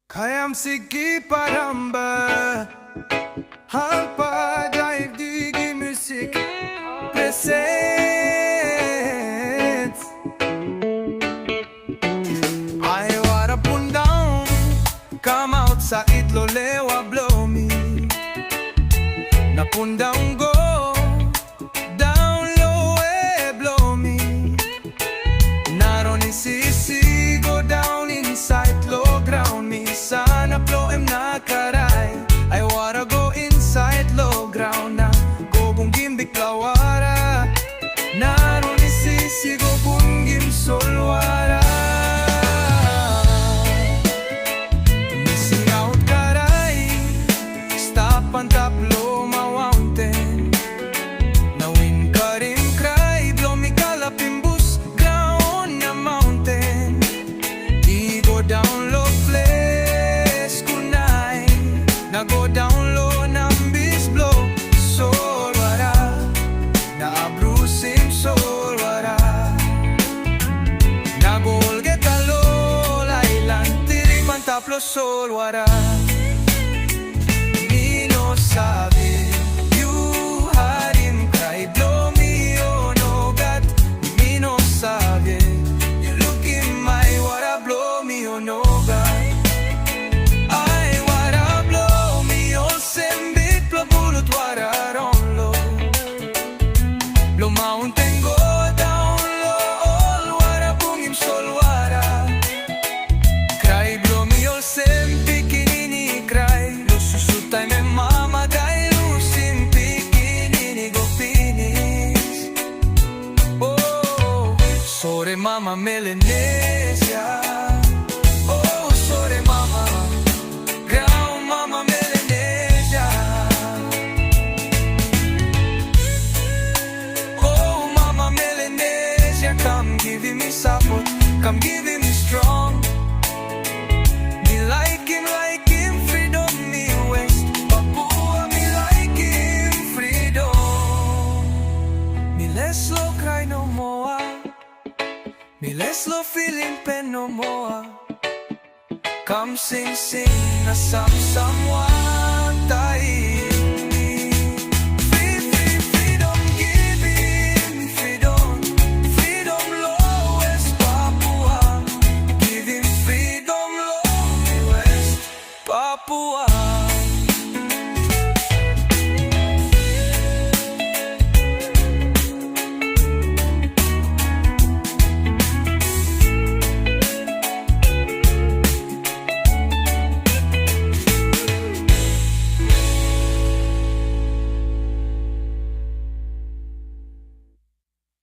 Kayam sige paramba ALPHA-JIVE digi musik presents I wanna put down come out sa itlo lewa blow me Napundang go down low blow me Naron ni sisi go down inside low ground me Sana blow em nakaray I wanna go inside low ground na go bunggim biklawara Naron ni sisi go bunggim solwara Ni Singaut karay stop on top low mountain Nawin ka rin cry blow me kalapim bus ground na mountain Di go down low place kunay Na go down low nambis blow Sol wara Na abrusim sol wara Na golge talo Lailan tiring man taplo sol wara Mi no sabe You had him cry blow me oh no God Mi no sabe You look in my wara blow me oh no God Ay wara blow me oh sembit blow bulot wara ronlo Blow mountain go down low all wara bungim sol wara Cry blow me oh sempi kinini cry Lo susutay me mama gay lusin pikinini go pinis Oh sore mama Melanesia Oh sore mama Ground mama Melanesia Oh mama Melanesia Come giving me support Come giving me strong Me like him freedom me west Papua me like him freedom Me less low cry no more Me less low feeling pain no more Come sing na someone